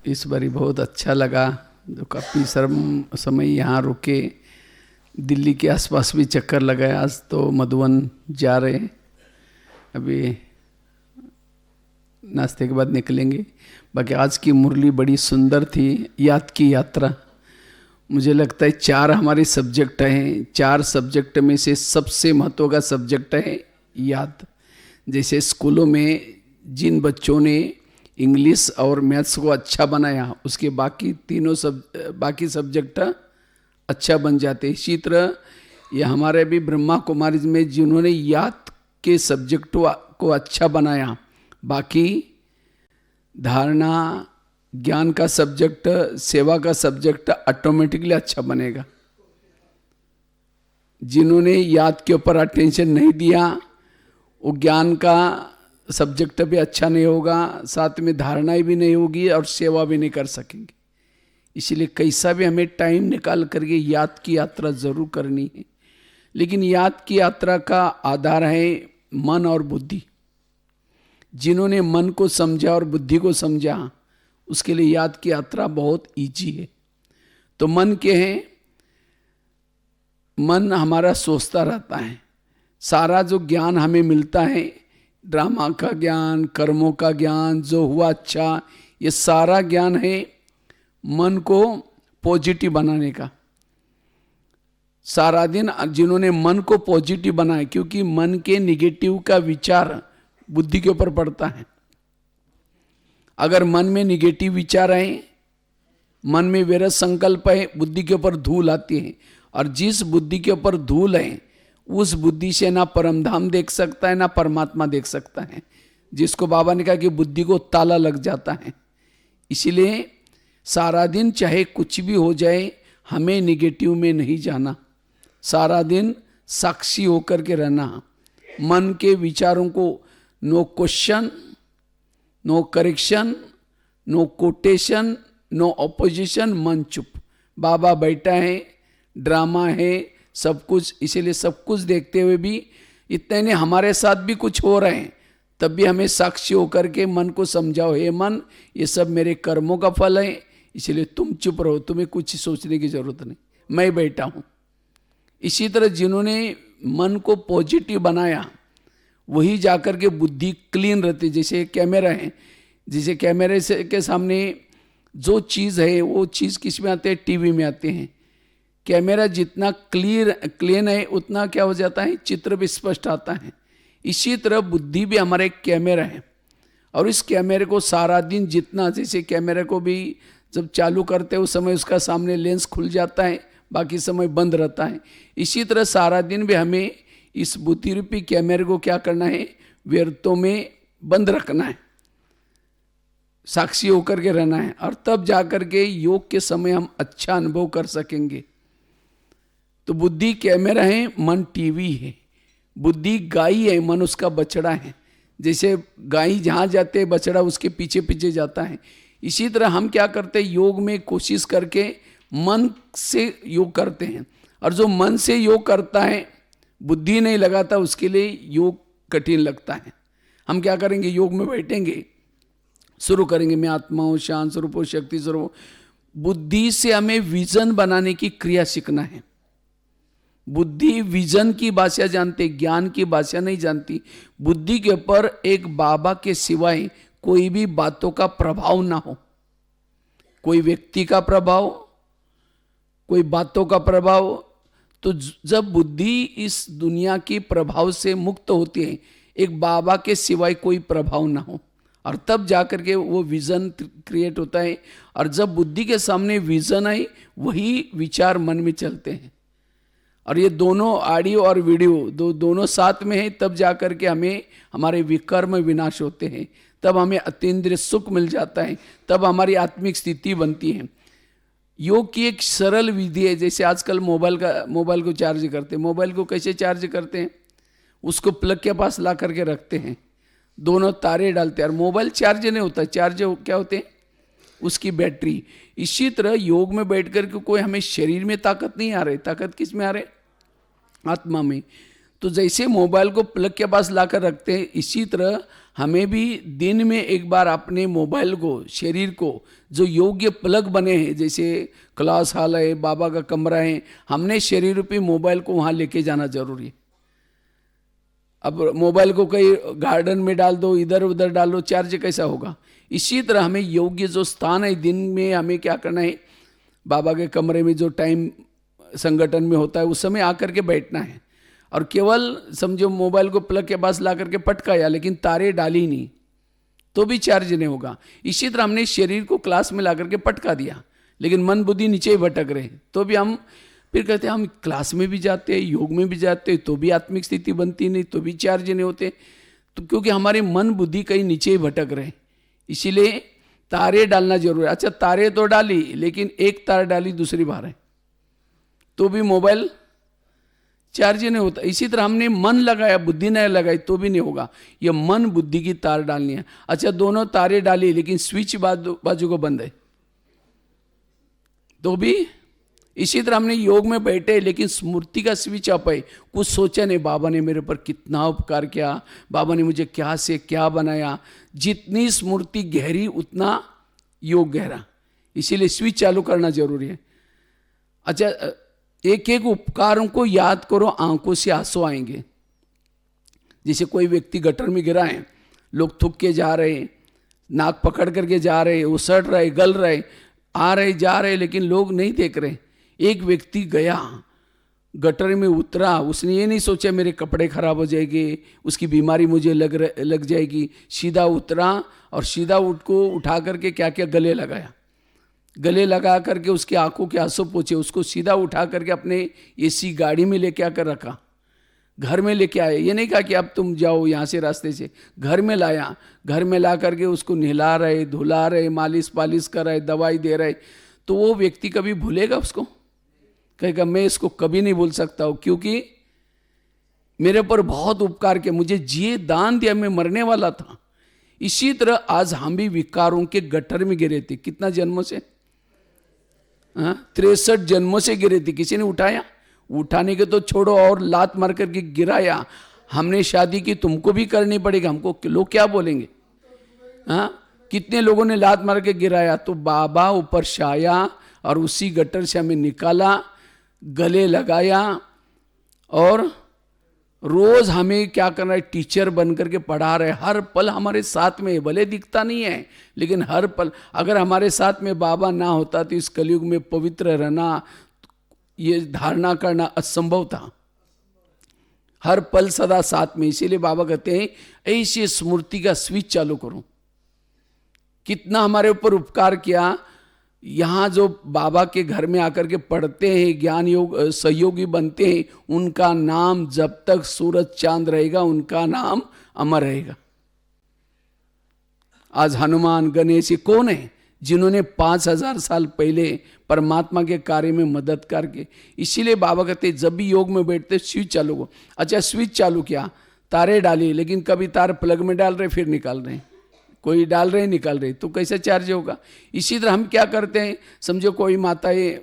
इस बारी बहुत अच्छा लगा जो काफ़ी समय यहाँ रुके, दिल्ली के आसपास भी चक्कर लगाया। आज तो मधुबन जा रहे हैं, अभी नाश्ते के बाद निकलेंगे। बाकी आज की मुरली बड़ी सुंदर थी, याद की यात्रा। मुझे लगता है 4 हमारे सब्जेक्ट हैं, 4 सब्जेक्ट में से सबसे महत्व का सब्जेक्ट है याद। जैसे स्कूलों में जिन बच्चों ने इंग्लिश और मैथ्स को अच्छा बनाया, उसके बाकी सब्जेक्ट अच्छा बन जाते। इसी तरह ये हमारे भी ब्रह्मा कुमारी में जिन्होंने याद के सब्जेक्ट को अच्छा बनाया, बाकी धारणा, ज्ञान का सब्जेक्ट, सेवा का सब्जेक्ट ऑटोमेटिकली अच्छा बनेगा। जिन्होंने याद के ऊपर अटेंशन नहीं दिया, वो ज्ञान का सब्जेक्ट भी अच्छा नहीं होगा, साथ में धारणाएं भी नहीं होगी और सेवा भी नहीं कर सकेंगे। इसलिए कैसा भी हमें टाइम निकाल करके याद की यात्रा जरूर करनी है। लेकिन याद की यात्रा का आधार है मन और बुद्धि। जिन्होंने मन को समझा और बुद्धि को समझा, उसके लिए याद की यात्रा बहुत इजी है। तो मन के हैं, मन हमारा सोचता रहता है। सारा जो ज्ञान हमें मिलता है, ड्रामा का ज्ञान, कर्मों का ज्ञान, जो हुआ अच्छा, ये सारा ज्ञान है मन को पॉजिटिव बनाने का। सारा दिन जिन्होंने मन को पॉजिटिव बनाया, क्योंकि मन के निगेटिव का विचार बुद्धि के ऊपर पड़ता है। अगर मन में निगेटिव विचार है, मन में विरत संकल्प है, बुद्धि के ऊपर धूल आती है। और जिस बुद्धि के ऊपर धूल है, उस बुद्धि से ना परमधाम देख सकता है, ना परमात्मा देख सकता है। जिसको बाबा ने कहा कि बुद्धि को ताला लग जाता है। इसीलिए सारा दिन चाहे कुछ भी हो जाए, हमें निगेटिव में नहीं जाना। सारा दिन साक्षी होकर के रहना। मन के विचारों को no question, no correction, no quotation, no opposition, मन चुप। बाबा बैठा है, ड्रामा है, सब कुछ। इसीलिए सब कुछ देखते हुए भी, इतने नहीं हमारे साथ भी कुछ हो रहे हैं, तब भी हमें साक्षी होकर के मन को समझाओ, हे मन, ये सब मेरे कर्मों का फल है, इसलिए तुम चुप रहो, तुम्हें कुछ सोचने की जरूरत नहीं, मैं बैठा हूँ। इसी तरह जिन्होंने मन को पॉजिटिव बनाया, वही जाकर के बुद्धि क्लीन रहती। जैसे कैमरा है, जैसे कैमरे से के सामने जो चीज़ है, वो चीज़ किस में आते हैं? टीवी में आते हैं। कैमरा जितना क्लीन है, उतना क्या हो जाता है? चित्र भी स्पष्ट आता है। इसी तरह बुद्धि भी हमारा एक कैमरा है, और इस कैमरे को सारा दिन जितना, जैसे कैमरे को भी जब चालू करते हैं उस समय उसका सामने लेंस खुल जाता है, बाकी समय बंद रहता है। इसी तरह सारा दिन भी हमें इस बुद्धि रूपी कैमरे को क्या करना है? व्यर्थों में बंद रखना है, साक्षी होकर के रहना है। और तब जाकर के योग के समय हम अच्छा अनुभव कर सकेंगे। तो बुद्धि कैमरा है, मन टीवी है। बुद्धि गाय है, मन उसका बछड़ा है। जैसे गाय जहाँ जाते हैं, बछड़ा उसके पीछे पीछे जाता है। इसी तरह हम क्या करते हैं? योग में कोशिश करके मन से योग करते हैं। और जो मन से योग करता है, बुद्धि नहीं लगाता, उसके लिए योग कठिन लगता है। हम क्या करेंगे? योग में बैठेंगे, शुरू करेंगे, मैं आत्मा हूँ, शांत स्वरूप हूँ, शक्ति स्वरूप। बुद्धि से हमें विजन बनाने की क्रिया सीखना है। बुद्धि विजन की भाषा जानते, ज्ञान की भाषा नहीं जानती। बुद्धि के ऊपर एक बाबा के सिवाय कोई भी बातों का प्रभाव ना हो, कोई व्यक्ति का प्रभाव, कोई बातों का प्रभाव। तो जब बुद्धि इस दुनिया की प्रभाव से मुक्त होती है, एक बाबा के सिवाय कोई प्रभाव ना हो, और तब जाकर के वो विजन क्रिएट होता है। और जब बुद्धि के सामने विजन है, वही विचार मन में चलते हैं। और ये दोनों ऑडियो और वीडियो दोनों साथ में है, तब जाकर के हमें हमारे विकर्म विनाश होते हैं, तब हमें अतीन्द्रिय सुख मिल जाता है, तब हमारी आत्मिक स्थिति बनती है। योग की एक सरल विधि है। जैसे आजकल मोबाइल को चार्ज करते हैं। मोबाइल को कैसे चार्ज करते हैं? उसको प्लग के पास ला करके रखते हैं, दोनों तारे डालते हैं, और मोबाइल चार्ज नहीं होता। चार्ज क्या होते हैं? उसकी बैटरी। इसी तरह योग में बैठ कर के कोई हमें शरीर में ताकत नहीं आ रही, ताकत किस में आ रही? आत्मा में। तो जैसे मोबाइल को प्लग के पास लाकर रखते हैं, इसी तरह हमें भी दिन में एक बार अपने मोबाइल को, शरीर को, जो योग्य प्लग बने हैं, जैसे क्लास हॉल है, बाबा का कमरा है, हमने शरीर रूपी मोबाइल को वहाँ लेके जाना जरूरी है। अब मोबाइल को कहीं गार्डन में डाल दो, इधर उधर डाल दो, चार्ज कैसा होगा? इसी तरह हमें योग्य जो स्थान है दिन में हमें क्या करना है, बाबा के कमरे में जो टाइम संगठन में होता है उस समय आकर के बैठना है। और केवल समझो मोबाइल को प्लग के पास ला करके पटकाया लेकिन तारे डाली नहीं तो भी चार्ज नहीं होगा। इसी तरह हमने शरीर को क्लास में ला करके पटका दिया लेकिन मन बुद्धि नीचे ही भटक रहे तो भी हम फिर कहते हैं हम क्लास में भी जाते हैं, योग में भी जाते हैं, तो भी आत्मिक स्थिति बनती नहीं, तो भी चार्ज नहीं होते, तो क्योंकि हमारे मन बुद्धि कहीं नीचे ही भटक रहे। इसीलिए तारे डालना जरूरी है। अच्छा, तारे तो डाली लेकिन एक तार डाली दूसरी बार है तो भी मोबाइल चार्ज नहीं होता। इसी तरह हमने मन लगाया, बुद्धि नहीं लगाई तो भी नहीं होगा। ये मन बुद्धि की तार डालनी है। अच्छा, दोनों तारे डाली लेकिन स्विच बाजू को बंद है तो भी। इसी तरह हमने योग में बैठे लेकिन स्मृति का स्विच अप है, कुछ सोचा नहीं बाबा ने मेरे पर कितना उपकार किया, बाबा ने मुझे क्या से क्या बनाया। जितनी स्मृति गहरी उतना योग गहरा, इसीलिए स्विच चालू करना जरूरी है। अच्छा, एक एक उपकारों को याद करो, आंखों से आंसू आएंगे। जैसे कोई व्यक्ति गटर में गिरा है, लोग थूक के जा रहे, नाक पकड़ करके जा रहे, उसट रहे, गल रहे, आ रहे जा रहे, लेकिन लोग नहीं देख रहे। एक व्यक्ति गया, गटर में उतरा, उसने ये नहीं सोचा मेरे कपड़े खराब हो जाएंगे, उसकी बीमारी मुझे लग जाएगी। सीधा उतरा और सीधा उठा करके क्या क्या गले लगाया, गले लगा करके उसकी आंखों के आंसू पोंछे, उसको सीधा उठा करके अपने एसी गाड़ी में लेके आकर रखा, घर में लेके आए। ये नहीं कहा कि अब तुम जाओ यहाँ से रास्ते से, घर में लाया। घर में ला करके उसको नहला रहे, धुला रहे, मालिश पालिश कर रहे, दवाई दे रहे। तो वो व्यक्ति कभी भूलेगा उसको? कहेगा मैं इसको कभी नहीं भूल सकता हूँ क्योंकि मेरे पर बहुत उपकार किया, मुझे जिए दान दिया, मैं मरने वाला था। इसी तरह आज हम भी विकारों के गटर में गिरे थे। कितना जन्मों से? 63 जन्मों से गिरे थे। किसी ने उठाया? उठाने के तो छोड़ो, और लात मार करके गिराया। हमने शादी की, तुमको भी करनी पड़ेगी, हमको लोग क्या बोलेंगे? कितने लोगों ने लात मार के गिराया। तो बाबा ऊपर छाया और उसी गटर से हमें निकाला, गले लगाया और रोज हमें क्या करना है, टीचर बन करके पढ़ा रहे। हर पल हमारे साथ में, भले दिखता नहीं है लेकिन हर पल। अगर हमारे साथ में बाबा ना होता तो इस कलयुग में पवित्र रहना, ये धारणा करना असंभव था। हर पल सदा साथ में। इसीलिए बाबा कहते हैं ऐसी स्मृति का स्विच चालू करो। कितना हमारे ऊपर उपकार किया। यहाँ जो बाबा के घर में आकर के पढ़ते हैं, ज्ञान योग सहयोगी बनते हैं, उनका नाम जब तक सूरज चांद रहेगा उनका नाम अमर रहेगा। आज हनुमान, गणेश कौन है जिन्होंने 5000 साल पहले परमात्मा के कार्य में मदद करके। इसीलिए बाबा कहते जब भी योग में बैठते स्विच चालू को। अच्छा, स्विच चालू किया, तारे डाली, लेकिन कभी तार प्लग में डाल रहे फिर निकाल रहे, कोई डाल रहे निकाल रहे, तो कैसे चार्ज होगा? इसी तरह हम क्या करते हैं, समझो कोई माताएं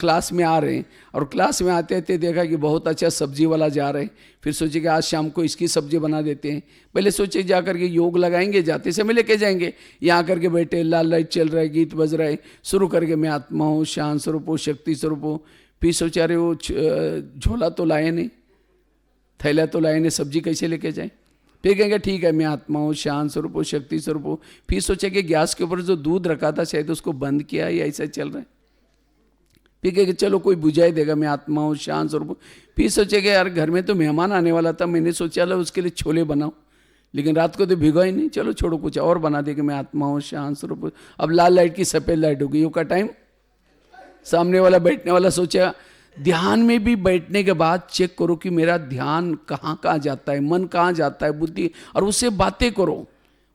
क्लास में आ रहे हैं और क्लास में आते थे देखा कि बहुत अच्छा सब्जी वाला जा रहे हैं, फिर सोचे कि आज शाम को इसकी सब्जी बना देते हैं। पहले सोचे जा करके योग लगाएंगे, जाते समय लेके जाएंगे, यहाँ करके बैठे, लाल लाइट चल रहा है, गीत बज रहा है, शुरू करके मैं आत्मा हूँ, शांत स्वरूप हूँ, शक्ति स्वरूप हूँ। फिर सोचा रहे वो झोला तो लाए नहीं, थैला तो लाए नहीं, सब्जी कैसे लेके जाए? फिर कहेंगे ठीक है मैं आत्मा हूँ, शांत स्वरूप हूँ, शक्ति स्वरूप हूँ। फिर सोचे कि गैस के ऊपर जो दूध रखा था शायद उसको बंद किया या ऐसा चल रहा है। फिर कहेंगे चलो कोई बुझाई देगा, मैं आत्मा हूँ, शांत स्वरूप हूँ। फिर सोचेगा यार घर में तो मेहमान आने वाला था, मैंने सोचा लो उसके लिए छोले बनाओ, लेकिन रात को तो भिगो ही नहीं, चलो छोड़ो कुछ और बना दे कि मैं आत्मा हूँ, शांत स्वरूप हूँ। अब लाल लाइट की सफ़ेद लाइट होगी, योग का टाइम। सामने वाला बैठने वाला सोचेगा। ध्यान में भी बैठने के बाद चेक करो कि मेरा ध्यान कहाँ कहाँ जाता है, मन कहाँ जाता है, बुद्धि, और उससे बातें करो,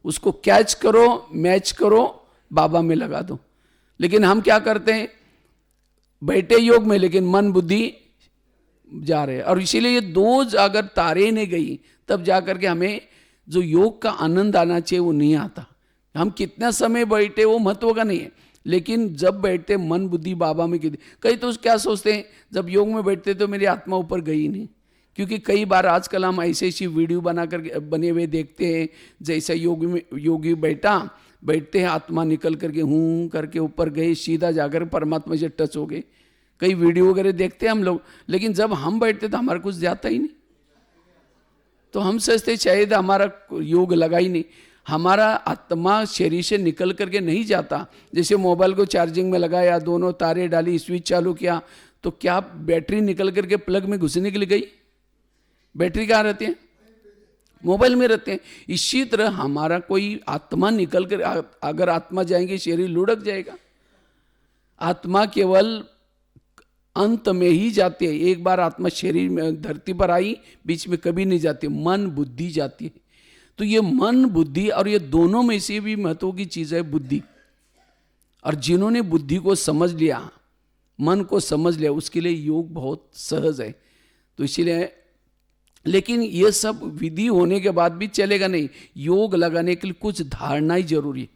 उसको कैच करो, मैच करो, बाबा में लगा दो। लेकिन हम क्या करते हैं, बैठे योग में लेकिन मन बुद्धि जा रहे हैं। और इसीलिए ये दो अगर तारे नहीं गई तब जा करके हमें जो योग का आनंद आना चाहिए वो नहीं आता। हम कितना समय बैठे वो महत्व का नहीं है, लेकिन जब बैठते मन बुद्धि बाबा में कई तो क्या सोचते हैं, जब योग में बैठते तो मेरी आत्मा ऊपर गई नहीं, क्योंकि कई बार आजकल हम ऐसे ऐसी वीडियो बना कर बने हुए देखते हैं, जैसे योगी बैठते हैं, आत्मा निकल करके हूँ करके ऊपर गए, सीधा जाकर परमात्मा से टच हो गए। कई वीडियो वगैरह देखते हैं हम लोग, लेकिन जब हम बैठते तो हमारा कुछ जाता ही नहीं। तो हम सोचते शायद हमारा योग लगा ही नहीं। हमारा आत्मा शरीर से निकल करके नहीं जाता। जैसे मोबाइल को चार्जिंग में लगाया, दोनों तारे डाली, स्विच चालू किया, तो क्या बैटरी निकल करके प्लग में घुसने के लिए गई? बैटरी कहाँ रहती है? मोबाइल में रहते हैं। इसी तरह हमारा कोई आत्मा निकल कर, अगर आत्मा जाएंगे शरीर लुढ़क जाएगा। आत्मा केवल अंत में ही जाती है। एक बार आत्मा शरीर में धरती पर आई, बीच में कभी नहीं जाती। मन बुद्धि जाती है। तो ये मन बुद्धि, और ये दोनों में से भी महत्व की चीज है बुद्धि। और जिन्होंने बुद्धि को समझ लिया, मन को समझ लिया, उसके लिए योग बहुत सहज है। तो इसीलिए, लेकिन ये सब विधि होने के बाद भी चलेगा नहीं। योग लगाने के लिए कुछ धारणा ही जरूरी है।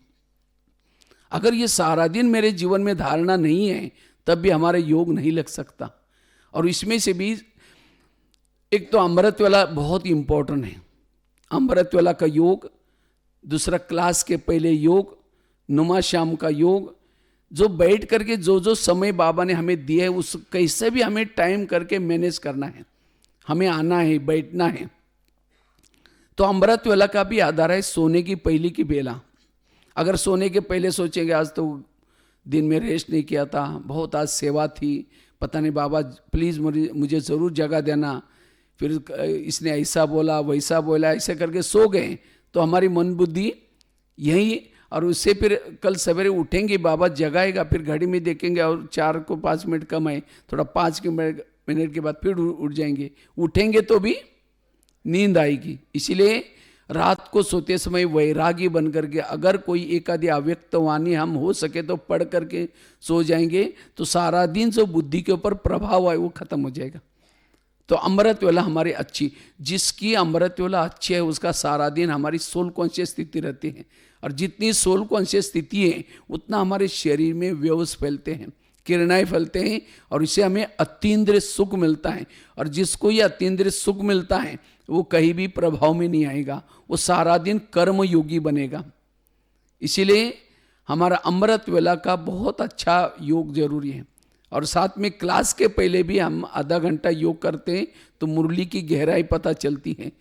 अगर ये सारा दिन मेरे जीवन में धारणा नहीं है, तब भी हमारा योग नहीं लग सकता। और इसमें से भी एक तो अमृत वाला बहुत इंपॉर्टेंट है, अमृत वाला का योग। दूसरा क्लास के पहले योग, नुमा शाम का योग, जो बैठ करके जो समय बाबा ने हमें दिया है, उस कैसे भी हमें टाइम करके मैनेज करना है। हमें आना है, बैठना है। तो अमृत वेला का भी आधार है सोने की पहली की बेला। अगर सोने के पहले सोचेंगे आज तो दिन में रेस्ट नहीं किया था, बहुत आज सेवा थी, पता नहीं बाबा प्लीज़ मुझे ज़रूर जगह देना, फिर इसने ऐसा बोला वैसा बोला, ऐसे करके सो गए, तो हमारी मन बुद्धि यही। और उससे फिर कल सवेरे उठेंगे, बाबा जगाएगा, फिर घड़ी में देखेंगे और 4 को 5 मिनट कम है, थोड़ा 5 मिनट के बाद फिर उठ जाएंगे। उठेंगे तो भी नींद आएगी। इसीलिए रात को सोते समय वैरागी बन करके, अगर कोई एक आधी अव्यक्त वाणी हम हो सके तो पढ़ करके सो जाएंगे, तो सारा दिन जो बुद्धि के ऊपर प्रभाव है वो खत्म हो जाएगा। तो अमृत वेला हमारी अच्छी, जिसकी अमृत वेला अच्छी है उसका सारा दिन हमारी सोल कॉन्शियस स्थिति रहती है। और जितनी सोल कॉन्शियस स्थिति है उतना हमारे शरीर में वेव्स फैलते हैं, किरणाएं फैलते हैं, और इससे हमें अतीन्द्रिय सुख मिलता है। और जिसको ये अतीन्द्रिय सुख मिलता है वो कहीं भी प्रभाव में नहीं आएगा, वो सारा दिन कर्म योगी बनेगा। इसीलिए हमारा अमृत वेला का बहुत अच्छा योग जरूरी है। और साथ में क्लास के पहले भी हम आधा घंटा योग करते हैं तो मुरली की गहराई पता चलती है।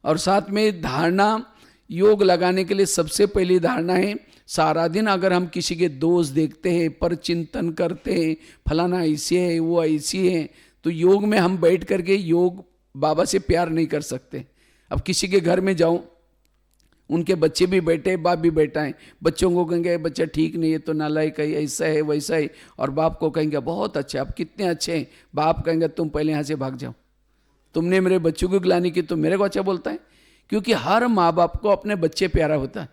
और साथ में धारणा, योग लगाने के लिए सबसे पहली धारणा है, सारा दिन अगर हम किसी के दोष देखते हैं, पर चिंतन करते हैं, फलाना ऐसे है वो ऐसी है, तो योग में हम बैठ करके योग बाबा से प्यार नहीं कर सकते। अब किसी के घर में जाऊं, उनके बच्चे भी बैठे, बाप भी बैठा है, बच्चों को कहेंगे बच्चा ठीक नहीं है तो नालायक है, ऐसा है वैसा है, और बाप को कहेंगे बहुत अच्छा, आप कितने अच्छे हैं, बाप कहेंगे तुम पहले यहाँ से भाग जाओ, तुमने मेरे बच्चों को गिलानी की, तो मेरे को अच्छा बोलता है। क्योंकि हर माँ बाप को अपने बच्चे प्यारा होता है।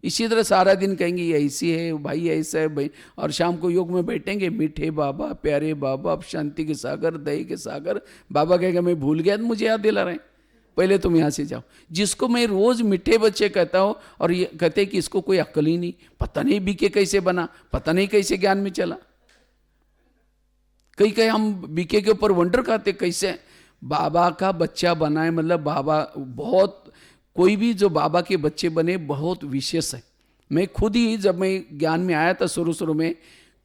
इसी तरह सारा दिन कहेंगे ये ऐसी है भाई, ऐसा है भाई, और शाम को योग में बैठेंगे, मीठे बाबा, प्यारे बाबा, अब शांति के सागर, दही के सागर, बाबा कहेगा मैं भूल गया तो मुझे याद दिला रहे हैं, पहले तुम यहाँ से जाओ। जिसको मैं रोज मीठे बच्चे कहता हूँ, और ये कहते हैं कि इसको कोई अक्ल ही नहीं, पता नहीं बीके कैसे बना, पता नहीं कैसे ज्ञान में चला। कई कई हम बीके के ऊपर वंडर करते कैसे बाबा का बच्चा बना है, मतलब बाबा बहुत, कोई भी जो बाबा के बच्चे बने बहुत विशेष है। मैं खुद ही जब मैं ज्ञान में आया था शुरू में,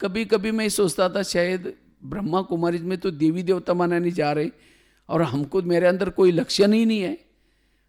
कभी कभी मैं सोचता था शायद ब्रह्मा कुमारी में तो देवी देवता मनाने जा रहे, और हमको मेरे अंदर कोई लक्षण ही नहीं है।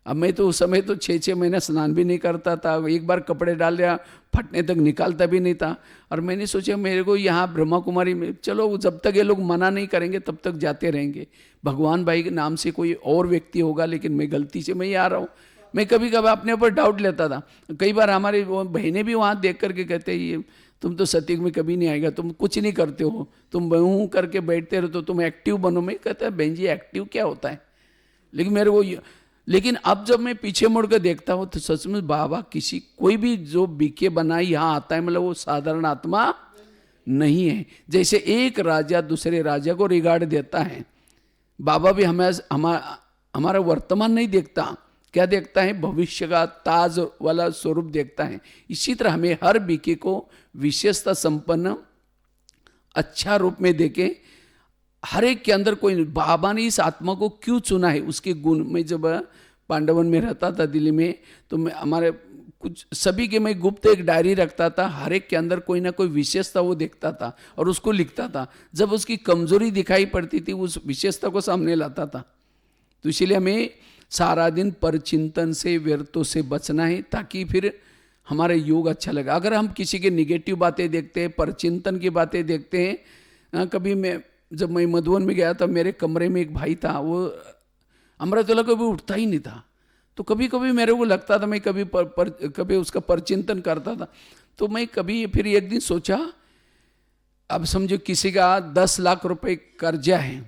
अब मैं तो उस समय तो 6-6 महीना स्नान भी नहीं करता था, एक बार कपड़े डाल दिया फटने तक निकालता भी नहीं था। और मैंने सोचा मेरे को यहाँ ब्रह्मा कुमारी में, चलो जब तक ये लोग मना नहीं करेंगे तब तक जाते रहेंगे। भगवान भाई के नाम से कोई और व्यक्ति होगा, लेकिन मैं गलती से मैं ही आ रहा हूँ। मैं कभी कभी अपने ऊपर डाउट लेता था। कई बार हमारे बहनें भी वहाँ देख करके कहते ये तुम तो सत्युग में कभी नहीं आएगा, तुम कुछ नहीं करते हो, तुम बहू करके बैठते रहो, तो तुम एक्टिव बनो। मैं कहता है बहन जी एक्टिव क्या होता है, लेकिन मेरे को, लेकिन अब जब मैं पीछे मुड़ कर देखता हूँ तो सच में बाबा किसी कोई भी जो बीके बनाई यहाँ आता है, मतलब वो साधारण आत्मा नहीं है। जैसे एक राजा दूसरे राजा को रिगार्ड देता है, बाबा भी हमारा वर्तमान नहीं देखता, क्या देखता है, भविष्य का ताज वाला स्वरूप देखता है। इसी तरह हमें हर बीके को विशेषता संपन्न अच्छा रूप में देके हर एक के अंदर कोई, बाबा ने इस आत्मा को क्यों चुना है, उसके गुण। मैं जब पांडवन में रहता था दिल्ली में, तो मैं हमारे कुछ सभी के मैं गुप्त एक डायरी रखता था, हर एक के अंदर कोई ना कोई विशेषता वो देखता था और उसको लिखता था। जब उसकी कमजोरी दिखाई पड़ती थी उस विशेषता को सामने लाता था। तो इसीलिए हमें सारा दिन परचिंतन से, व्यर्थों से बचना है, ताकि फिर हमारा योग अच्छा लगे। अगर हम किसी के निगेटिव बातें देखते हैं, परचिंतन की बातें देखते हैं, कभी जब मैं मधुबन में गया था, मेरे कमरे में एक भाई था, वो अमृतवेला कभी उठता ही नहीं था। तो कभी कभी मेरे को लगता था, मैं कभी कभी उसका परचिंतन करता था। तो मैं कभी फिर एक दिन सोचा, अब समझो किसी का 10 लाख रुपए कर्जा है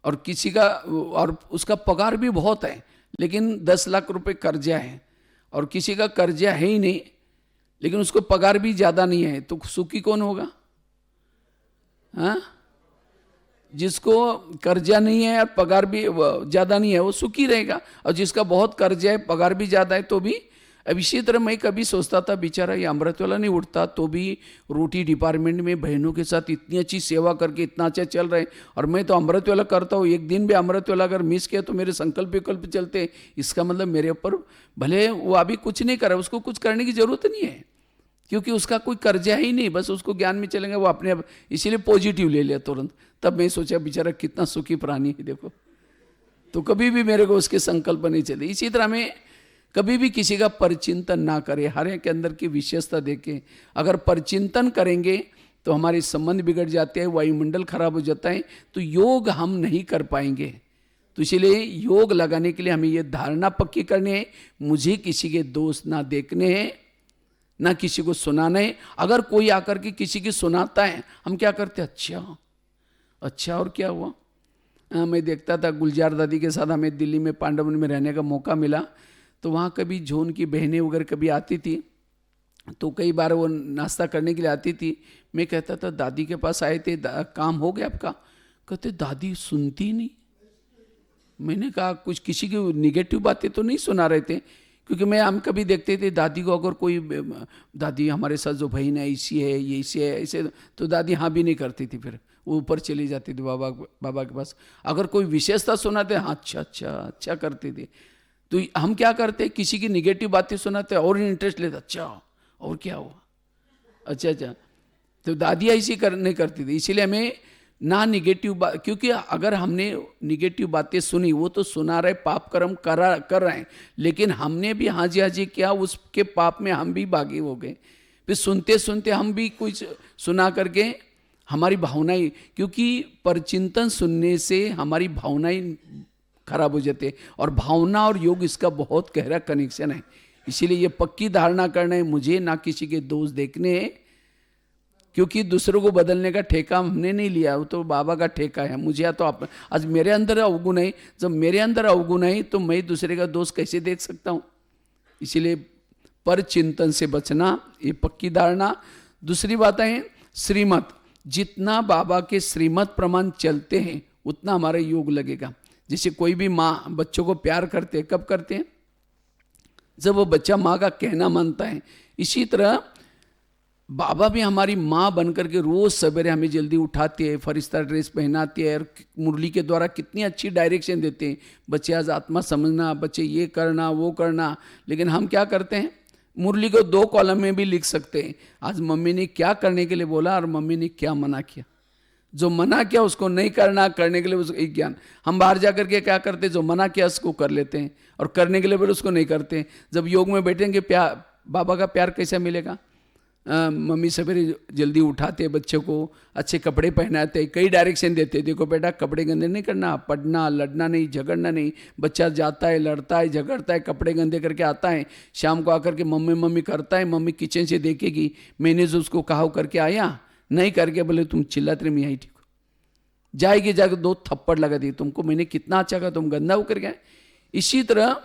और किसी का, और उसका पगार भी बहुत है, लेकिन 10 लाख रुपए कर्जा है, और किसी का कर्जा है ही नहीं लेकिन उसको पगार भी ज़्यादा नहीं है, तो सुखी कौन होगा? हाँ, जिसको कर्जा नहीं है और पगार भी ज़्यादा नहीं है वो सुखी रहेगा, और जिसका बहुत कर्जा है, पगार भी ज़्यादा है तो भी। अब इसी तरह मैं कभी सोचता था, बेचारा ये अमृतवेला नहीं उठता तो भी रोटी डिपार्टमेंट में बहनों के साथ इतनी अच्छी सेवा करके इतना अच्छा चल रहे हैं, और मैं तो अमृतवेला करता हूँ, एक दिन भी अमृतवेला अगर मिस किया तो मेरे संकल्प विकल्प चलते। इसका मतलब मेरे ऊपर, भले वो अभी कुछ नहीं कर रहा, उसको कुछ करने की जरूरत नहीं है, क्योंकि उसका कोई कर्जा ही नहीं, बस उसको ज्ञान में चलेंगे वो अपने आप। इसीलिए पॉजिटिव ले लिया तुरंत। तब मैं सोचा बेचारा कितना सुखी प्राणी है, देखो। तो कभी भी मेरे को उसके संकल्प नहीं चले। इसी तरह में कभी भी किसी का परचिंतन ना करें, हर एक के अंदर की विशेषता देखें। अगर परचिंतन करेंगे तो हमारे संबंध बिगड़ जाते हैं, वायुमंडल खराब हो जाता है, तो योग हम नहीं कर पाएंगे। तो इसलिए योग लगाने के लिए हमें ये धारणा पक्की करनी है, मुझे किसी के दोष ना देखने हैं, ना किसी को सुनाना है। अगर कोई आकर के किसी की सुनाता है, हम क्या करते हैं, अच्छा अच्छा और क्या हुआ। मैं देखता था गुलजार दादी के साथ हमें दिल्ली में पांडवन में रहने का मौका मिला, तो वहाँ कभी जोन की बहनें वगैरह कभी आती थी, तो कई बार वो नाश्ता करने के लिए आती थी। मैं कहता था दादी के पास आए थे, काम हो गया आपका? कहते दादी सुनती नहीं। मैंने कहा कुछ किसी की निगेटिव बातें तो नहीं सुना रहे थे, क्योंकि हम कभी देखते थे दादी को, अगर कोई दादी हमारे साथ जो बहन है ऐसी है, ये ऐसी है, ऐसे, तो दादी हाँ भी नहीं करती थी, फिर वो ऊपर चली जाती थी बाबा के पास। अगर कोई विशेषता सुनाते, हाँ अच्छा अच्छा अच्छा करती थी। तो हम क्या करते, किसी की निगेटिव बातें सुनाते और इंटरेस्ट लेते, अच्छा और क्या हुआ, अच्छा अच्छा। तो दादी ऐसी नहीं करती थी। इसीलिए हमें ना निगेटिव बात, क्योंकि अगर हमने निगेटिव बातें सुनी, वो तो सुना रहे, पाप कर्म कर रहे हैं, लेकिन हमने भी हाँ जी किया, उसके पाप में हम भी भागी हो गए। फिर सुनते सुनते हम भी कुछ सुना करके हमारी भावनाएं, क्योंकि परचिंतन सुनने से हमारी भावनाएं खराब हो जाते हैं, और भावना और योग इसका बहुत गहरा कनेक्शन है। इसीलिए ये पक्की धारणा करना है, मुझे ना किसी के दोष देखने हैं, क्योंकि दूसरों को बदलने का ठेका हमने नहीं लिया, वो तो बाबा का ठेका है। मुझे तो आज मेरे अंदर अवगुण है, जब मेरे अंदर अवगुण है तो मैं दूसरे का दोष कैसे देख सकता हूँ। इसीलिए पर चिंतन से बचना, ये पक्की धारणा। दूसरी बात है श्रीमत, जितना बाबा के श्रीमत प्रमाण चलते हैं उतना हमारा योग लगेगा। जैसे कोई भी माँ बच्चों को प्यार करते हैं, कब करते हैं, जब वो बच्चा माँ का कहना मानता है। इसी तरह बाबा भी हमारी माँ बनकर के रोज सवेरे हमें जल्दी उठाती है, फरिश्ता ड्रेस पहनाती है, और मुरली के द्वारा कितनी अच्छी डायरेक्शन देते हैं, बच्चे आज आत्मा समझना, बच्चे ये करना वो करना। लेकिन हम क्या करते हैं, मुरली को 2 कॉलम में भी लिख सकते हैं, आज मम्मी ने क्या करने के लिए बोला और मम्मी ने क्या मना किया। जो मना किया उसको नहीं करना, करने के लिए उसको एक ज्ञान। हम बाहर जाकर के क्या करते हैं, जो मना किया उसको कर लेते हैं, और करने के लिए फिर उसको नहीं करते। जब योग में बैठेंगे, प्यार, बाबा का प्यार कैसे मिलेगा। मम्मी सवेरे जल्दी उठाते बच्चों को, अच्छे कपड़े पहनाते, कई डायरेक्शन देते, देखो बेटा कपड़े गंदे नहीं करना, पढ़ना, लड़ना नहीं, झगड़ना नहीं। बच्चा जाता है, लड़ता है, झगड़ता है, कपड़े गंदे करके आता है, शाम को आकर के मम्मी मम्मी करता है, मम्मी किचन से देखेगी, मैंने जो उसको कहा करके आया, नहीं करके बोले तुम चिल्लाते रहे, यही ठीक हो जाएगी, जाकर 2 थप्पड़ लगा दी तुमको, मैंने कितना अच्छा कहा, तुम गंदा होकर गए। इसी तरह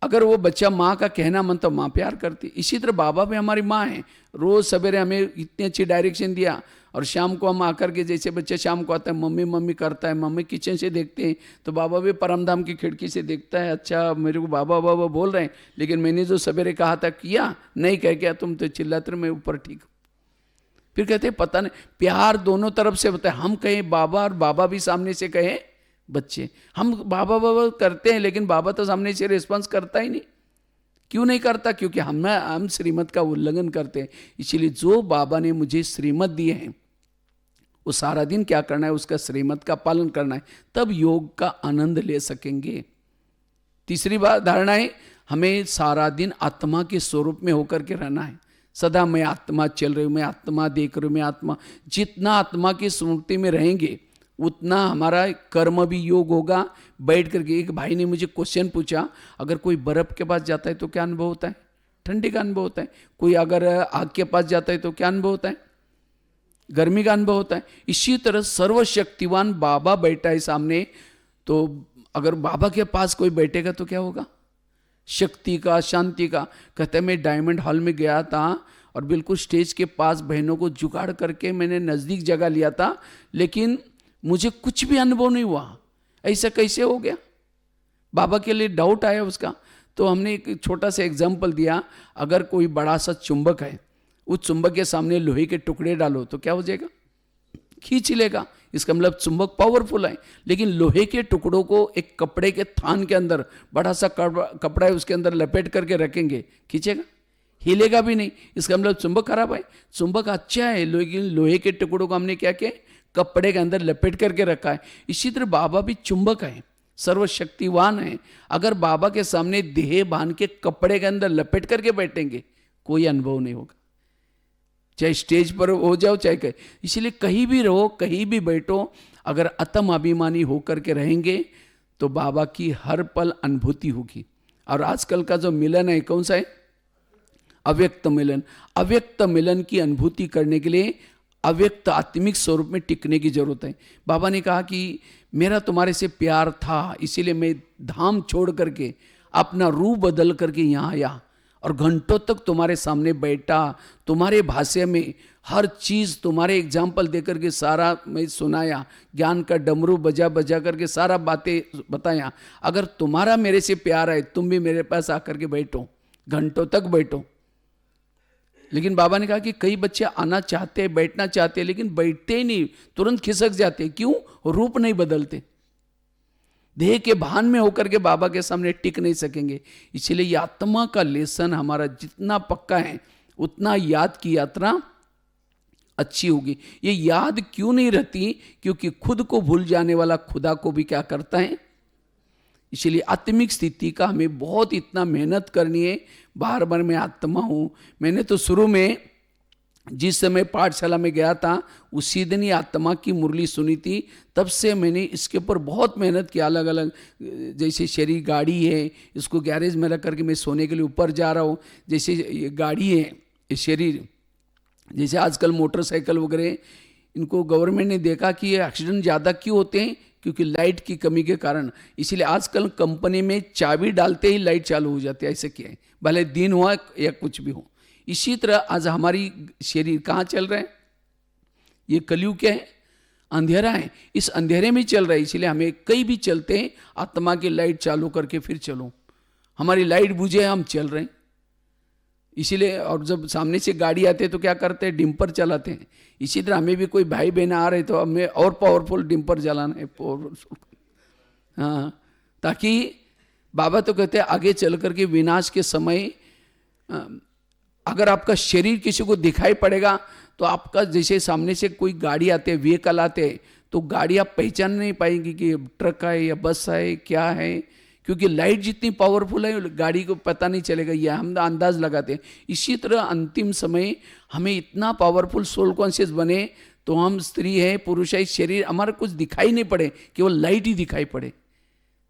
अगर वो बच्चा माँ का कहना मन, तो माँ प्यार करती। इसी तरह बाबा भी हमारी माँ है, रोज सवेरे हमें इतनी अच्छी डायरेक्शन दिया, और शाम को हम आकर के, जैसे बच्चा शाम को आता है मम्मी मम्मी करता है, मम्मी किचन से देखते हैं, तो बाबा भी परमधाम की खिड़की से देखता है, अच्छा मेरे को बाबा बाबा बोल रहे हैं, लेकिन मैंने जो सवेरे कहा था किया नहीं, कह गया तुम तो चिल्लाते, मैं ऊपर ठीक हूँ। फिर कहते हैं पता नहीं, प्यार दोनों तरफ से होता है। हम कहें बाबा और बाबा भी सामने से कहें बच्चे। हम बाबा बाबा करते हैं लेकिन बाबा तो सामने से रिस्पॉन्स करता ही नहीं। क्यों नहीं करता? क्योंकि हम श्रीमत का उल्लंघन करते हैं। इसीलिए जो बाबा ने मुझे श्रीमत दिए हैं वो सारा दिन क्या करना है, उसका श्रीमत का पालन करना है, तब योग का आनंद ले सकेंगे। तीसरी बात धारणा है, हमें सारा दिन आत्मा के स्वरूप में होकर के रहना है। सदा मैं आत्मा चल रही हूँ, मैं आत्मा देख रही हूँ, मैं आत्मा। जितना आत्मा की स्मृति में रहेंगे उतना हमारा कर्म भी योग होगा। बैठ करके एक भाई ने मुझे क्वेश्चन पूछा, अगर कोई बर्फ के पास जाता है तो क्या अनुभव होता है? ठंडी का अनुभव होता है। कोई अगर आग के पास जाता है तो क्या अनुभव होता है? गर्मी का अनुभव होता है। इसी तरह सर्वशक्तिवान बाबा बैठा है सामने, तो अगर बाबा के पास कोई बैठेगा तो क्या होगा? शक्ति का, शांति का। कहते मैं डायमंड हॉल में गया था और बिल्कुल स्टेज के पास बहनों को जुगाड़ करके मैंने नज़दीक जगह लिया था, लेकिन मुझे कुछ भी अनुभव नहीं हुआ। ऐसा कैसे हो गया? बाबा के लिए डाउट आया उसका। तो हमने एक छोटा सा एग्जाम्पल दिया, अगर कोई बड़ा सा चुंबक है, उस चुंबक के सामने लोहे के टुकड़े डालो तो क्या हो जाएगा? खींच लेगा। इसका मतलब चुंबक पावरफुल है। लेकिन लोहे के टुकड़ों को एक कपड़े के थान के अंदर, बड़ा सा कपड़ा है उसके अंदर लपेट करके रखेंगे, खींचेगा? हिलेगा भी नहीं। इसका मतलब चुंबक खराब है। चुंबक अच्छा है, लेकिन लोहे के टुकड़ों को हमने क्या किया? कपड़े के अंदर लपेट करके रखा है। इसी तरह बाबा भी चुंबक है, सर्वशक्तिवान है। अगर बाबा के सामने देह बांध के कपड़े के अंदर लपेट करके बैठेंगे, कोई अनुभव नहीं होगा। चाहे स्टेज पर हो जाओ चाहे कहीं, इसलिए कहीं भी रहो, कहीं भी बैठो, अगर अतम अभिमानी होकर के रहेंगे तो बाबा की हर पल अनुभूति होगी। और आजकल का जो मिलन है कौन सा है? अव्यक्त मिलन। अव्यक्त मिलन की अनुभूति करने के लिए अव्यक्त आत्मिक स्वरूप में टिकने की जरूरत है। बाबा ने कहा कि मेरा तुम्हारे से प्यार था, इसीलिए मैं धाम छोड़ करके अपना रूप बदल करके यहाँ आया और घंटों तक तुम्हारे सामने बैठा, तुम्हारे भाषा में हर चीज़ तुम्हारे एग्जाम्पल दे करके सारा मैं सुनाया, ज्ञान का डमरू बजा बजा करके सारा बातें बताया। अगर तुम्हारा मेरे से प्यार है, तुम भी मेरे पास आकर के बैठो, घंटों तक बैठो। लेकिन बाबा ने कहा कि कई बच्चे आना चाहते हैं, बैठना चाहते हैं, लेकिन बैठते ही नहीं, तुरंत खिसक जाते। क्यों? रूप नहीं बदलते। देह के भान में होकर के बाबा के सामने टिक नहीं सकेंगे। इसलिए ये आत्मा का लेसन हमारा जितना पक्का है उतना याद की यात्रा अच्छी होगी। ये याद क्यों नहीं रहती? क्योंकि खुद को भूल जाने वाला खुदा को भी क्या करता है। इसलिए आत्मिक स्थिति का हमें बहुत इतना मेहनत करनी है। बार बार मैं आत्मा हूँ। मैंने तो शुरू में जिस समय पाठशाला में गया था उसी दिन ही आत्मा की मुरली सुनी थी। तब से मैंने इसके ऊपर बहुत मेहनत की। अलग अलग, जैसे शरीर गाड़ी है, इसको गैरेज में रख करके मैं सोने के लिए ऊपर जा रहा हूँ। जैसे ये गाड़ी है, ये शरीर, जैसे आजकल मोटरसाइकिल वगैरह, इनको गवर्नमेंट ने देखा कि ये एक्सीडेंट ज़्यादा क्यों होते हैं, क्योंकि लाइट की कमी के कारण। इसीलिए आजकल कंपनी में चाबी डालते ही लाइट चालू हो जाती है। ऐसे क्या है, भले दिन हुआ या कुछ भी हो। इसी तरह आज हमारी शरीर कहाँ चल रहे हैं? ये कलयुग क्या है? अंधेरा है। इस अंधेरे में चल रहा है। इसलिए हमें कहीं भी चलते हैं आत्मा की लाइट चालू करके फिर चलो। हमारी लाइट बुझे, हम चल रहे हैं। इसीलिए, और जब सामने से गाड़ी आते हैं तो क्या करते हैं? डिम्पर चलाते हैं। इसी तरह हमें भी कोई भाई बहन आ रहे तो हमें और पावरफुल डिम्पर चलाना है, पावरफुल। हाँ, ताकि बाबा तो कहते हैं आगे चल करके विनाश के समय अगर आपका शरीर किसी को दिखाई पड़ेगा तो आपका, जैसे सामने से कोई गाड़ी आते है, व्हीकल आते हैं, तो गाड़ी आप पहचान नहीं पाएंगी कि ट्रक है या बस है, क्या है। क्योंकि लाइट जितनी पावरफुल है गाड़ी को पता नहीं चलेगा, यह हम अंदाज लगाते हैं। इसी तरह अंतिम समय हमें इतना पावरफुल सोल कॉन्शियस बने तो हम स्त्री है, पुरुष है, शरीर हमारा कुछ दिखाई नहीं पड़े, केवल लाइट ही दिखाई पड़े।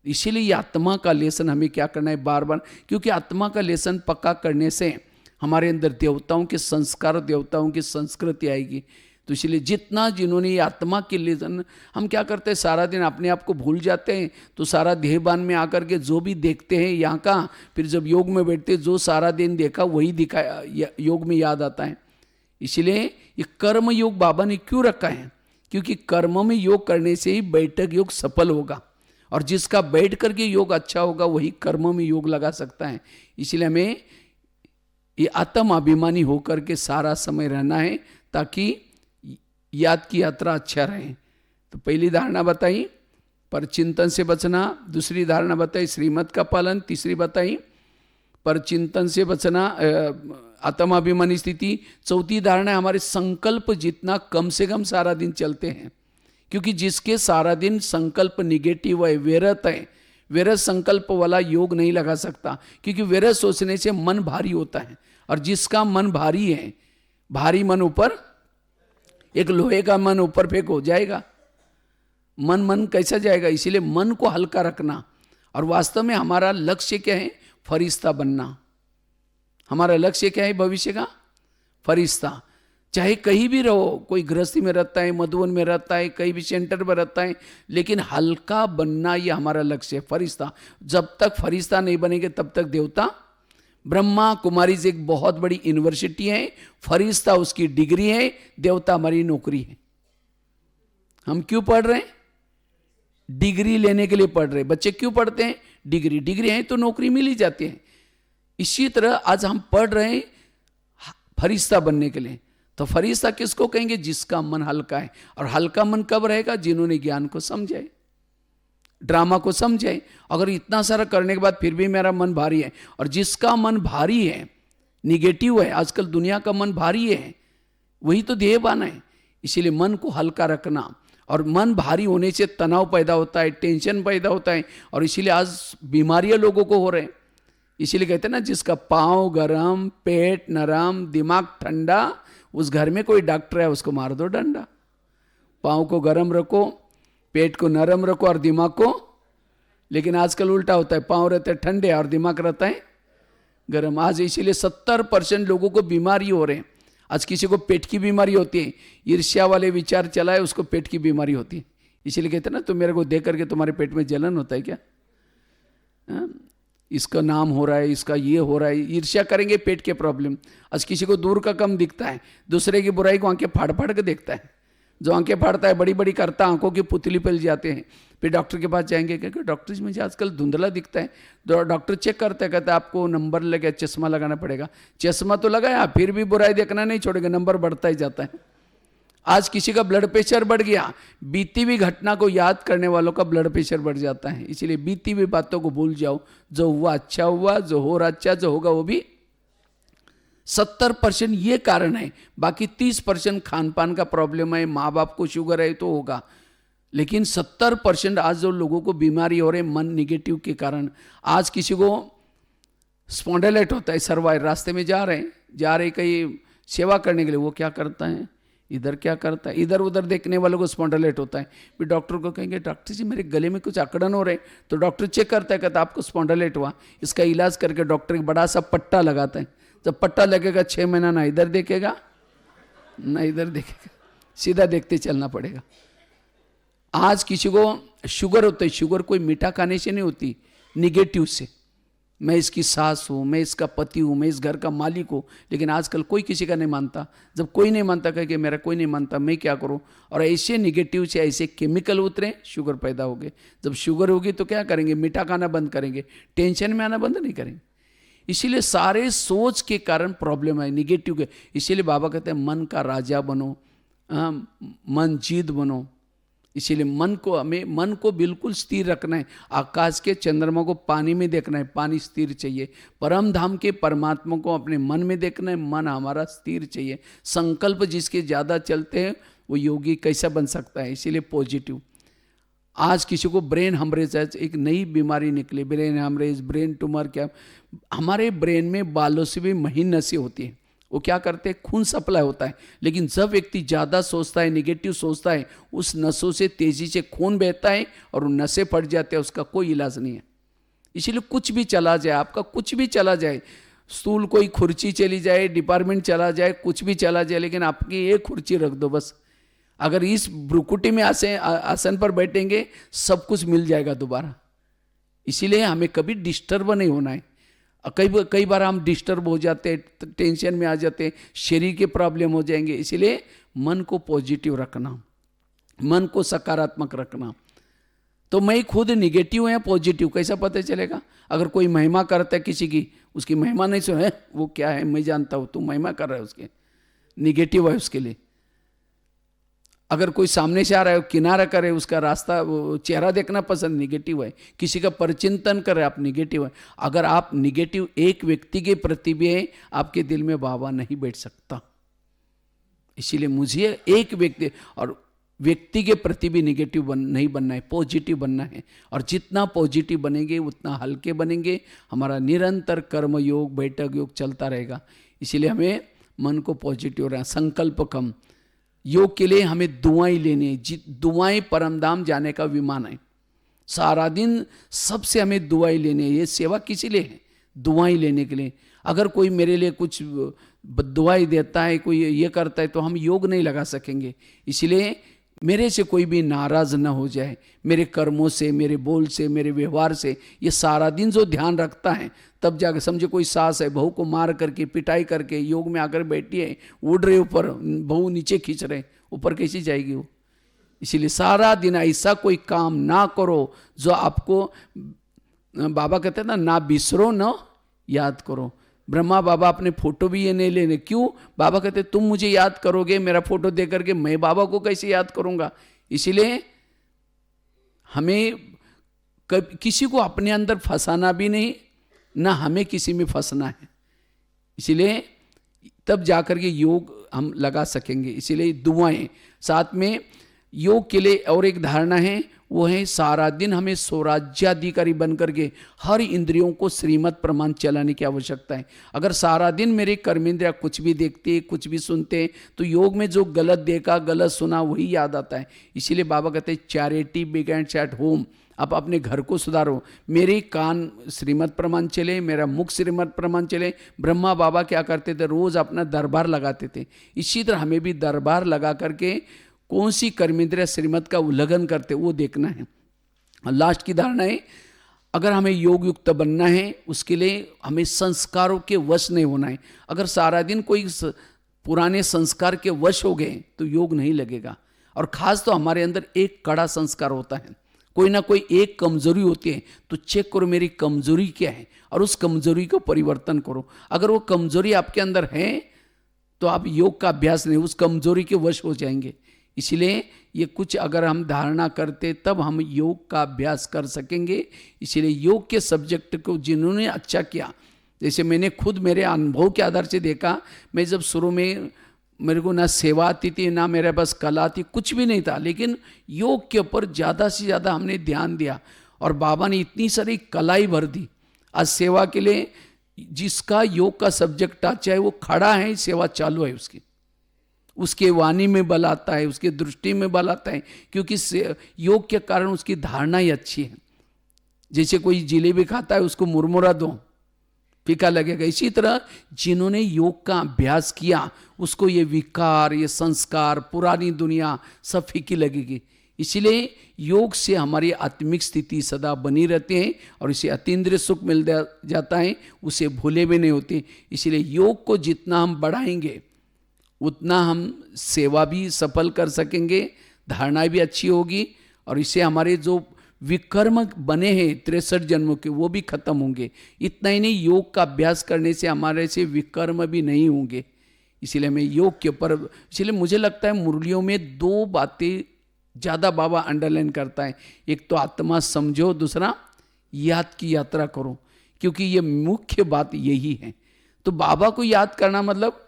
इसीलिए ये आत्मा का लेसन हमें क्या करना है बार बार, क्योंकि आत्मा का लेसन पक्का करने से हमारे अंदर देवताओं के संस्कार, देवताओं की संस्कृति आएगी। तो इसलिए जितना जिन्होंने ये आत्मा के लेसन, हम क्या करते हैं सारा दिन अपने आप को भूल जाते हैं, तो सारा देहबान में आकर के जो भी देखते हैं यहाँ का, फिर जब योग में बैठते जो सारा दिन देखा वही दिखा योग में याद आता है। इसलिए ये कर्म योग बाबा ने क्यों रखा है? क्योंकि कर्म में योग करने से ही बैठक योग सफल होगा, और जिसका बैठ करके योग अच्छा होगा वही कर्म में योग लगा सकता है। इसलिए हमें ये आत्म अभिमानी होकर के सारा समय रहना है ताकि याद की यात्रा अच्छा रहे। तो पहली धारणा बताई पर चिंतन से बचना, दूसरी धारणा बताई श्रीमत का पालन, तीसरी बताई पर चिंतन से बचना, आत्माभिमानी स्थिति, चौथी धारणा है हमारे संकल्प जितना कम से कम सारा दिन चलते हैं, क्योंकि जिसके सारा दिन संकल्प निगेटिव है, व्यर्थ है, व्यर्थ संकल्प वाला योग नहीं लगा सकता, क्योंकि व्यर्थ सोचने से मन भारी होता है। और जिसका मन भारी है, भारी मन ऊपर, एक लोहे का मन ऊपर फेंक हो जाएगा, मन कैसा जाएगा। इसीलिए मन को हल्का रखना। और वास्तव में हमारा लक्ष्य क्या है? फरिश्ता बनना। हमारा लक्ष्य क्या है भविष्य का? फरिश्ता। चाहे कहीं भी रहो, कोई गृहस्थी में रहता है, मधुवन में रहता है, कहीं भी सेंटर में रहता है, लेकिन हल्का बनना ये हमारा लक्ष्य है, फरिश्ता। जब तक फरिश्ता नहीं बनेंगे तब तक देवता। ब्रह्मा कुमारीज एक बहुत बड़ी यूनिवर्सिटी है, फरिश्ता उसकी डिग्री है, देवता हमारी नौकरी है। हम क्यों पढ़ रहे हैं? डिग्री लेने के लिए पढ़ रहे हैं। बच्चे क्यों पढ़ते हैं? डिग्री है तो नौकरी मिल ही जाती है। इसी तरह आज हम पढ़ रहे हैं फरिश्ता बनने के लिए। तो फरिश्ता किसको कहेंगे? जिसका मन हल्का है। और हल्का मन कब रहेगा? जिन्होंने ज्ञान को समझे, ड्रामा को समझे। अगर इतना सारा करने के बाद फिर भी मेरा मन भारी है, और जिसका मन भारी है, निगेटिव है, आजकल दुनिया का मन भारी है, वही तो ध्येयवान है। इसीलिए मन को हल्का रखना। और मन भारी होने से तनाव पैदा होता है, टेंशन पैदा होता है, और इसीलिए आज बीमारियां लोगों को हो रहे हैं। इसीलिए कहते हैं ना, जिसका पाँव गरम, पेट नरम, दिमाग ठंडा, उस घर में कोई डॉक्टर है उसको मार दो डंडा। पाँव को गरम रखो, पेट को नरम रखो और दिमाग को। लेकिन आजकल उल्टा होता है, पाँव रहते हैं ठंडे और दिमाग रहता है गरम। आज इसीलिए 70% लोगों को बीमारी हो रहे हैं। आज किसी को पेट की बीमारी होती है, ईर्ष्या वाले विचार चलाए, उसको पेट की बीमारी होती है। इसीलिए कहते हैं ना, तुम मेरे को देख करके तुम्हारे पेट में जलन होता है क्या? इसका नाम हो रहा है, इसका ये हो रहा है, ईर्ष्या करेंगे, पेट के प्रॉब्लम। आज किसी को दूर का कम दिखता है, दूसरे की बुराई को आंखें फाड़ फाड़ के देखता है। जो आंखें फाड़ता है, बड़ी बड़ी करता, आंखों की पुतली पल जाते हैं। फिर डॉक्टर के पास जाएंगे, क्योंकि डॉक्टर जी मुझे आजकल धुंधला दिखता है। तो डॉक्टर चेक करते हैं, कहते हैं आपको नंबर लगे, चश्मा लगाना पड़ेगा। चश्मा तो लगाया, फिर भी बुराई देखना नहीं छोड़ेगा, नंबर बढ़ता ही जाता है। आज किसी का ब्लड प्रेशर बढ़ गया, बीती हुई घटना को याद करने वालों का ब्लड प्रेशर बढ़ जाता है। इसीलिए बीती हुई बातों को भूल जाओ। जो हुआ अच्छा हुआ, जो हो रहा अच्छा, जो होगा वो भी। 70% ये कारण है, बाकी 30% खान पान का प्रॉब्लम है, माँ बाप को शुगर है तो होगा। लेकिन 70% आज जो लोगों को बीमारी हो रही है मन निगेटिव के कारण। आज किसी को स्पॉन्डिलाइट होता है, सर्वाइव, रास्ते में जा रहे कहीं सेवा करने के लिए, वो क्या करता है, इधर क्या करता है, इधर उधर देखने वालों को स्पॉन्डिलाइट होता है। फिर डॉक्टर को कहेंगे, डॉक्टर जी मेरे गले में कुछ अकड़न हो रहे, तो डॉक्टर चेक करता है, कहता है आपको स्पॉन्डिलाइट हुआ। इसका इलाज करके डॉक्टर एक बड़ा सा पट्टा लगाता है। जब पट्टा लगेगा 6 महीना ना इधर देखेगा ना इधर देखेगा, सीधा देखते चलना पड़ेगा। आज किसी को शुगर होता है, शुगर कोई मीठा खाने से नहीं होती, निगेटिव से। मैं इसकी सास हूँ, मैं इसका पति हूँ, मैं इस घर का मालिक हूँ। लेकिन आजकल कोई किसी का नहीं मानता। जब कोई नहीं मानता, कहे कि मेरा कोई नहीं मानता, मैं क्या करूँ। और ऐसे निगेटिव से ऐसे केमिकल उतरे, शुगर पैदा हो गए। जब शुगर होगी तो क्या करेंगे? मीठा खाना बंद करेंगे, टेंशन में आना बंद नहीं करेंगे। इसीलिए सारे सोच के कारण प्रॉब्लम है, निगेटिव के। इसीलिए बाबा कहते हैं मन का राजा बनो, मन जीत बनो। इसीलिए मन को बिल्कुल स्थिर रखना है। आकाश के चंद्रमा को पानी में देखना है, पानी स्थिर चाहिए। परम धाम के परमात्मा को अपने मन में देखना है, मन हमारा स्थिर चाहिए। संकल्प जिसके ज़्यादा चलते हैं वो योगी कैसा बन सकता है? इसीलिए पॉजिटिव। आज किसी को ब्रेन हेमरेज है, एक नई बीमारी निकली, ब्रेन हेमरेज, ब्रेन ट्यूमर। क्या हमारे ब्रेन में बालों से भी महीन नसें होती हैं, वो क्या करते हैं, खून सप्लाई होता है। लेकिन जब व्यक्ति ज़्यादा सोचता है, निगेटिव सोचता है, उस नसों से तेज़ी से खून बहता है और नसें फट जाते हैं, उसका कोई इलाज नहीं है। इसीलिए कुछ भी चला जाए, आपका कुछ भी चला जाए, स्टूल कोई खुर्ची चली जाए, डिपार्टमेंट चला जाए, कुछ भी चला जाए, लेकिन आपकी एक खुर्ची रख दो बस। अगर इस भ्रुकुटी में आसन पर बैठेंगे, सब कुछ मिल जाएगा दोबारा। इसीलिए हमें कभी डिस्टर्ब नहीं होना है। कई बार हम डिस्टर्ब हो जाते हैं, टेंशन में आ जाते हैं, शरीर के प्रॉब्लम हो जाएंगे। इसीलिए मन को पॉजिटिव रखना, मन को सकारात्मक रखना। तो मैं खुद निगेटिव या पॉजिटिव कैसा पता चलेगा? अगर कोई महिमा करता है किसी की, उसकी महिमा नहीं सुन, वो क्या है मैं जानता हूं, तू महिमा कर रहा है उसके, निगेटिव है उसके लिए। अगर कोई सामने से आ रहा है, किनारा करे, उसका रास्ता, वो चेहरा देखना पसंद, निगेटिव है। किसी का परचिंतन करे, आप निगेटिव है। अगर आप निगेटिव एक व्यक्ति के प्रति भी है, आपके दिल में बाबा नहीं बैठ सकता। इसीलिए मुझे एक व्यक्ति और व्यक्ति के प्रति भी निगेटिव नहीं बनना है, पॉजिटिव बनना है। और जितना पॉजिटिव बनेंगे उतना हल्के बनेंगे। हमारा निरंतर कर्म योग, बैठक योग चलता रहेगा। इसीलिए हमें मन को पॉजिटिव रहना, संकल्प कम। योग के लिए हमें दुआएं लेनी है। दुआएं परमधाम जाने का विमान है। सारा दिन सबसे हमें दुआएं लेनी है। ये सेवा किसी लिए है? दुआएं लेने के लिए। अगर कोई मेरे लिए कुछ दुआएं देता है, कोई ये करता है, तो हम योग नहीं लगा सकेंगे। इसलिए मेरे से कोई भी नाराज ना हो जाए, मेरे कर्मों से, मेरे बोल से, मेरे व्यवहार से। ये सारा दिन जो ध्यान रखता है, तब जाकर समझे कोई सास है, बहू को मार करके, पिटाई करके योग में आकर बैठी है, उड़ रहे ऊपर, बहू नीचे खींच रहे, ऊपर कैसी जाएगी वो? इसीलिए सारा दिन ऐसा कोई काम ना करो जो आपको, बाबा कहते हैं ना बिसरो न याद करो। ब्रह्मा बाबा अपने फोटो भी ये नहीं लेने। क्यों? बाबा कहते तुम मुझे याद करोगे, मेरा फोटो देख करके मैं बाबा को कैसे याद करूंगा? इसीलिए हमें किसी को अपने अंदर फंसाना भी नहीं, ना हमें किसी में फंसना है। इसीलिए तब जाकर के योग हम लगा सकेंगे। इसीलिए दुआएं साथ में। योग के लिए और एक धारणा है, वो है सारा दिन हमें स्वराज्याधिकारी बन करके हर इंद्रियों को श्रीमत प्रमाण चलाने की आवश्यकता है। अगर सारा दिन मेरे कर्मेंद्रिया कुछ भी देखते, कुछ भी सुनते, तो योग में जो गलत देखा, गलत सुना, वही याद आता है। इसीलिए बाबा कहते हैं चैरिटी बिगिंस एट होम। आप अपने घर को सुधारो। मेरे कान श्रीमत प्रमाण चले, मेरा मुख श्रीमत प्रमाण चले। ब्रह्मा बाबा क्या करते थे? रोज अपना दरबार लगाते थे। इसी तरह हमें भी दरबार लगा करके कौन सी कर्मेंद्रिय श्रीमत का उल्लंघन करते, वो देखना है। लास्ट की धारणा है, अगर हमें योग युक्त बनना है, उसके लिए हमें संस्कारों के वश नहीं होना है। अगर सारा दिन कोई पुराने संस्कार के वश हो गए तो योग नहीं लगेगा। और खास तो हमारे अंदर एक कड़ा संस्कार होता है, कोई ना कोई एक कमजोरी होती है, तो चेक करो मेरी कमजोरी क्या है और उस कमजोरी को परिवर्तन करो। अगर वो कमजोरी आपके अंदर है तो आप योग का अभ्यास नहीं, उस कमजोरी के वश हो जाएंगे। इसलिए ये कुछ अगर हम धारणा करते तब हम योग का अभ्यास कर सकेंगे। इसीलिए योग के सब्जेक्ट को जिन्होंने अच्छा किया, जैसे मैंने खुद मेरे अनुभव के आधार से देखा, मैं जब शुरू में मेरे को ना सेवा आती थी, ना मेरे पास कला थी, कुछ भी नहीं था, लेकिन योग के ऊपर ज़्यादा से ज़्यादा हमने ध्यान दिया और बाबा ने इतनी सारी कलाई भर दी। आज सेवा के लिए जिसका योग का सब्जेक्ट अच्छा है वो खड़ा है, सेवा चालू है उसकी। उसके वाणी में बल आता है, उसके दृष्टि में बल आता है, क्योंकि योग के कारण उसकी धारणा ही अच्छी है। जैसे कोई जिलेबी खाता है, उसको मुरमुरा दो, फीका लगेगा। इसी तरह जिन्होंने योग का अभ्यास किया, उसको ये विकार, ये संस्कार, पुरानी दुनिया सब फीकी लगेगी। इसीलिए योग से हमारी आत्मिक स्थिति सदा बनी रहती है और इसे अतीन्द्रिय सुख मिल जाता है, उसे भूले भी नहीं होते। इसीलिए योग को जितना हम बढ़ाएंगे उतना हम सेवा भी सफल कर सकेंगे, धारणा भी अच्छी होगी और इससे हमारे जो विकर्म बने हैं 63 जन्मों के, वो भी खत्म होंगे। इतना ही नहीं, योग का अभ्यास करने से हमारे से विकर्म भी नहीं होंगे। इसीलिए मैं योग के ऊपर, इसलिए मुझे लगता है मुरलियों में 2 बातें ज़्यादा बाबा अंडरलाइन करता है। एक तो आत्मा समझो, दूसरा याद की यात्रा करो, क्योंकि ये मुख्य बात यही है। तो बाबा को याद करना मतलब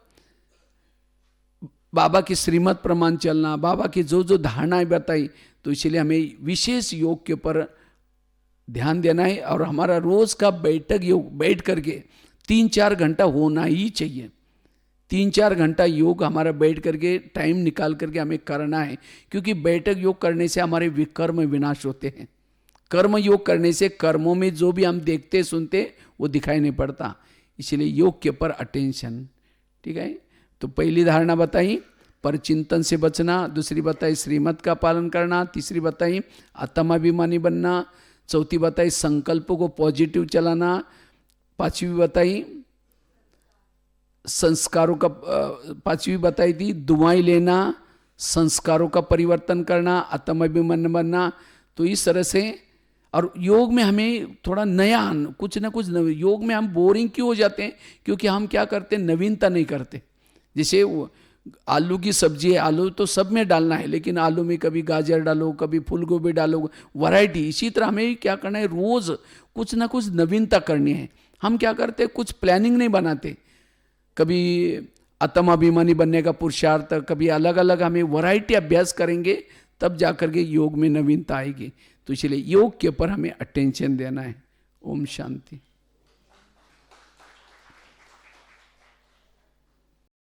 बाबा की श्रीमत प्रमाण चलना, बाबा की जो जो धारणाएं बताई, तो इसलिए हमें विशेष योग के ऊपर ध्यान देना है। और हमारा रोज का बैठक योग बैठ करके 3-4 घंटा होना ही चाहिए। 3-4 घंटा योग हमारा बैठ करके टाइम निकाल करके हमें करना है, क्योंकि बैठक योग करने से हमारे विकर्म विनाश होते हैं। कर्म योग करने से कर्मों में जो भी हम देखते सुनते वो दिखाई नहीं पड़ता। इसलिए योग के ऊपर अटेंशन। ठीक है, तो पहली धारणा बताई पर चिंतन से बचना, दूसरी बताई श्रीमत का पालन करना, तीसरी बताई आत्माभिमानी बनना, चौथी बताई संकल्पों को पॉजिटिव चलाना, पांचवी बताई संस्कारों का, पांचवी बताई थी दुआएं लेना, संस्कारों का परिवर्तन करना, आत्माभिमानी बनना, तो इस तरह से, और योग में हमें थोड़ा नया कुछ ना कुछ योग में हम बोरिंग क्यों हो जाते हैं? क्योंकि हम क्या करते हैं, नवीनता नहीं करते। जैसे आलू की सब्जी है, आलू तो सब में डालना है, लेकिन आलू में कभी गाजर डालो, कभी फूल गोभी डालो, वैरायटी। इसी तरह हमें क्या करना है, रोज कुछ ना कुछ नवीनता करनी है। हम क्या करते हैं, कुछ प्लानिंग नहीं बनाते, कभी आत्म अभिमानी बनने का पुरुषार्थ, कभी अलग अलग हमें वैरायटी अभ्यास करेंगे, तब जाकर के योग में नवीनता आएगी। तो इसलिए योग के ऊपर हमें अटेंशन देना है। ओम शांति।